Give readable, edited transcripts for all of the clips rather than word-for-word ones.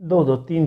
2-3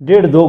1.5-2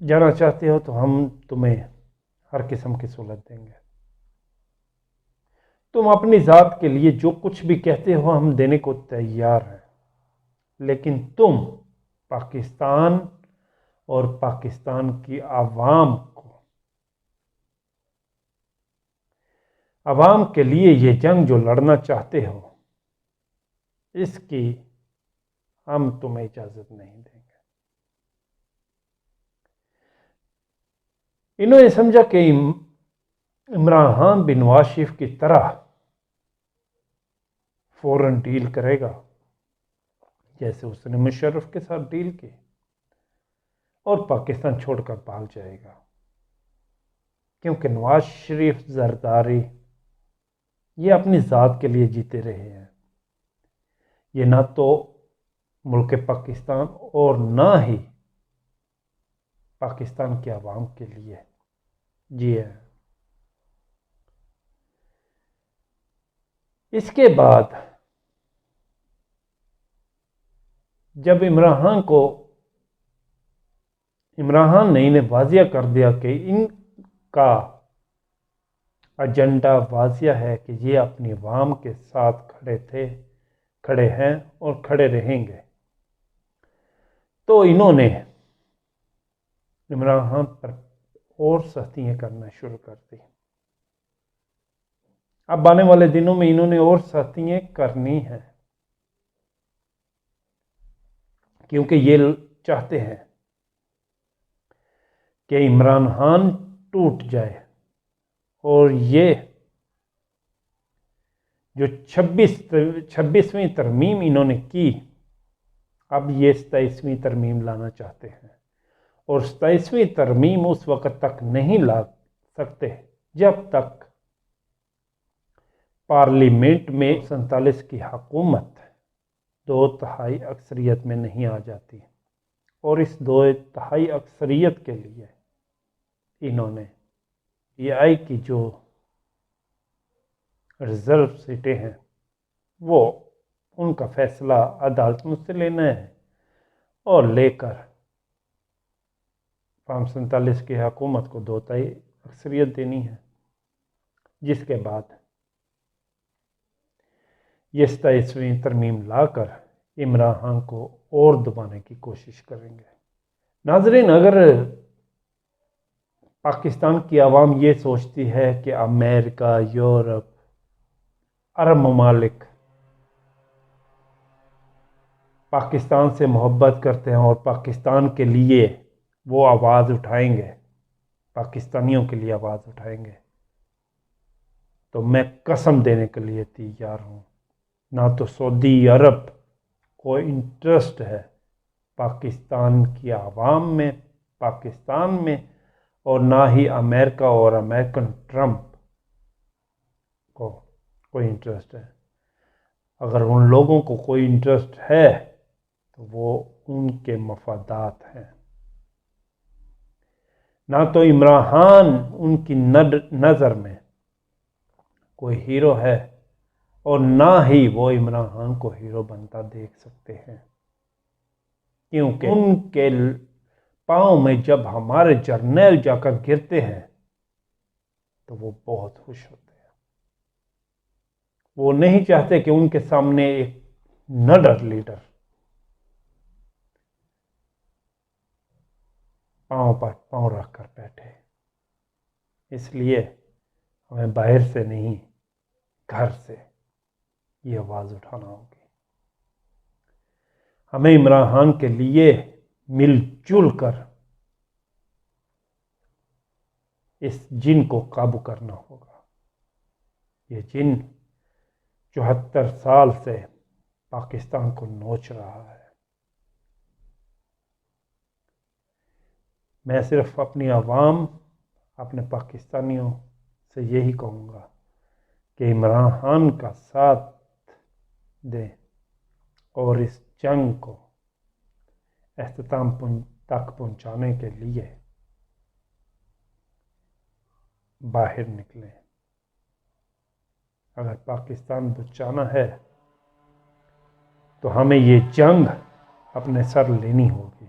جانا چاہتے ہو تو ہم تمہیں ہر قسم کی سہولت دیں گے. تم اپنی ذات کے لیے جو کچھ بھی کہتے ہو ہم دینے کو تیار ہیں، لیکن تم پاکستان اور پاکستان کی عوام کے لیے یہ جنگ جو لڑنا چاہتے ہو، اس کی ہم تمہیں اجازت نہیں دیں گے. انہوں نے سمجھا کہ عمران خان بھی نواز شریف کی طرح فوراً ڈیل کرے گا جیسے اس نے مشرف کے ساتھ ڈیل کی، اور پاکستان چھوڑ کر بھاگ جائے گا، کیونکہ نواز شریف زرداری یہ اپنی ذات کے لیے جیتے رہے ہیں. یہ نہ تو ملک پاکستان اور نہ ہی پاکستان کے عوام کے لیے جیے ہیں. اس کے بعد جب عمران خان نے انہیں واضح کر دیا کہ ان کا ایجنڈا واضح ہے کہ یہ اپنی عوام کے ساتھ کھڑے ہیں اور کھڑے رہیں گے، تو انہوں نے عمران خان پر اور سختیاں کرنا شروع کر دی. اب آنے والے دنوں میں انہوں نے اور سختیاں کرنی ہیں، کیونکہ یہ چاہتے ہیں کہ عمران خان ٹوٹ جائے اور یہ جو 26ویں ترمیم انہوں نے کی، اب یہ 27ویں ترمیم لانا چاہتے ہیں، اور 27ویں ترمیم اس وقت تک نہیں لا سکتے جب تک پارلیمنٹ میں 47 کی حکومت 2/3 اکثریت میں نہیں آ جاتی. اور اس 2/3 اکثریت کے لیے انہوں نے PI کی جو ریزرو سیٹیں ہیں وہ ان کا فیصلہ عدالت میں سے لینا ہے اور لے کر فارم 47 کی حکومت کو 2/3 اکثریت دینی ہے، جس کے بعد یہ 27ویں ترمیم لا کر عمران خان کو اور دبانے کی کوشش کریں گے. ناظرین، اگر پاکستان کی عوام یہ سوچتی ہے کہ امریکہ، یورپ، عرب ممالک پاکستان سے محبت کرتے ہیں اور پاکستان کے لیے وہ آواز اٹھائیں گے، پاکستانیوں کے لیے آواز اٹھائیں گے، تو میں قسم دینے کے لیے تیار ہوں، نہ تو سعودی عرب کو انٹرسٹ ہے پاکستان کی عوام میں، پاکستان میں، اور نہ ہی امریکہ اور امریکن ٹرمپ کو کوئی انٹرسٹ ہے. اگر ان لوگوں کو کوئی انٹرسٹ ہے تو وہ ان کے مفادات ہیں. نہ تو عمران خان ان کی نظر میں کوئی ہیرو ہے، اور نہ ہی وہ عمران خان کو ہیرو بنتا دیکھ سکتے ہیں، کیونکہ ان کے پاؤں میں جب ہمارے جرنیل جا کر گرتے ہیں تو وہ بہت خوش ہوتے ہیں. وہ نہیں چاہتے کہ ان کے سامنے ایک نڈر لیڈر پاؤں پر پاؤں رکھ کر بیٹھے. اس لیے ہمیں باہر سے نہیں، گھر سے یہ آواز اٹھانا ہوگی. ہمیں عمران خان کے لیے مل جل کر اس جن کو قابو کرنا ہوگا. یہ جن 74 سال سے پاکستان کو نوچ رہا ہے. میں صرف اپنی عوام، اپنے پاکستانیوں سے یہی کہوں گا کہ عمران خان کا ساتھ دیں اور اس جنگ کو اختتام تک پہنچانے کے لیے باہر نکلیں. اگر پاکستان بچانا ہے تو ہمیں یہ جنگ اپنے سر لینی ہوگی.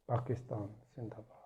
پاکستان زندہ باد.